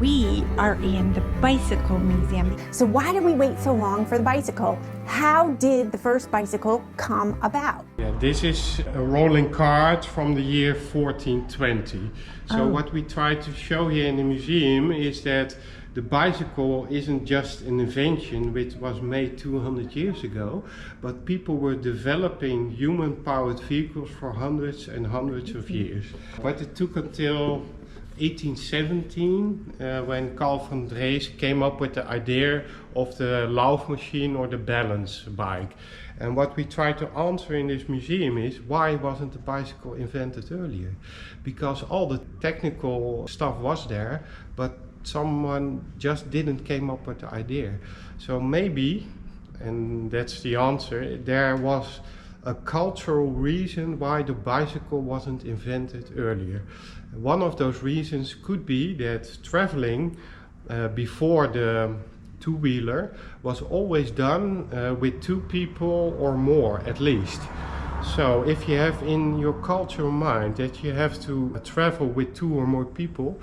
We are in the Bicycle Museum. So why did we wait so long for the bicycle? How did the first bicycle come about? Yeah, this is a rolling cart from the year 1420. So what we try to show here in the museum is that the bicycle isn't just an invention which was made 200 years ago, but people were developing human-powered vehicles for hundreds and hundreds of years. But it took until 1817 when Karl von Drais came up with the idea of the lauf machine or the balance bike. And what we try to answer in this museum is, why wasn't the bicycle invented earlier? Because all the technical stuff was there, but someone just didn't came up with the idea. So maybe, and that's the answer, there was a cultural reason why the bicycle wasn't invented earlier. One of those reasons could be that traveling before the two-wheeler was always done with two people or more at least. So if you have in your cultural mind that you have to travel with two or more people,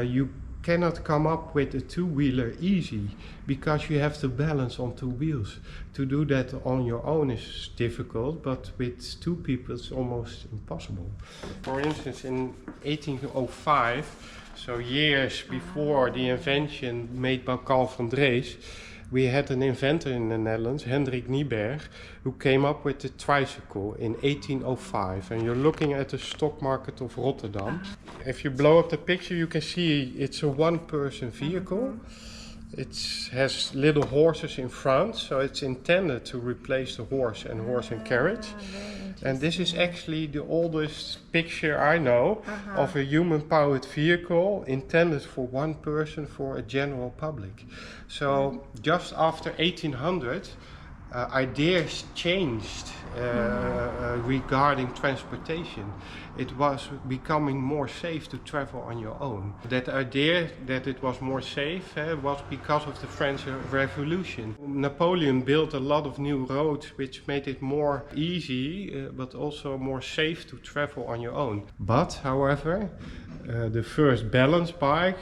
you cannot come up with a two-wheeler easy, because you have to balance on two wheels. To do that on your own is difficult, but with two people it's almost impossible. For instance, in 1805, so years before the invention made by Karl von Drais, we had an inventor in the Netherlands, Hendrik Nieberg, who came up with the tricycle in 1805. And you're looking at the stock market of Rotterdam. If you blow up the picture, you can see it's a one-person vehicle. It has little horses in front, so it's intended to replace the horse and carriage. And this is actually the oldest picture I know of a human-powered vehicle intended for one person, for a general public. So just after 1800, ideas changed regarding transportation. It was becoming more safe to travel on your own. That idea that it was more safe was because of the French Revolution. Napoleon built a lot of new roads which made it more easy but also more safe to travel on your own. But however, the first balance bikes,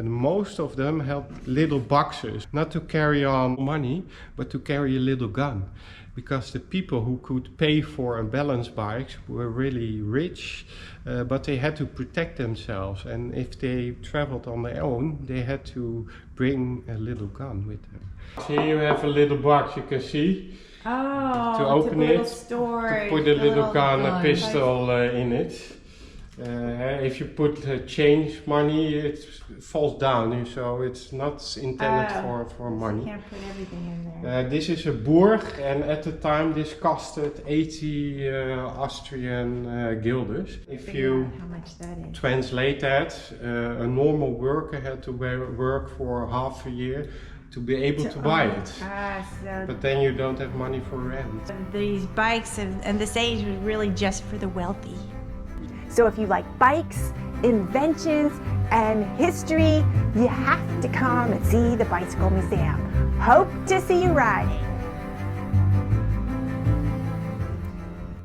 most of them had little boxes, not to carry on money, but to carry a little gun. Because the people who could pay for a balance bike were really rich, but they had to protect themselves. And if they traveled on their own, they had to bring a little gun with them. So here you have a little box, you can see. Oh, to open it, storage, to put a little gun, a pistol in it. If you put change money, it falls down, so it's not intended for money. You can't put everything in there. This is a Burg, and at the time this costed 80 Austrian guilders. If you translate that, a normal worker had to work for half a year to be able to buy it. But then you don't have money for rent. These bikes and this age was really just for the wealthy. So if you like bikes, inventions, and history, you have to come and see the Bicycle Museum. Hope to see you riding.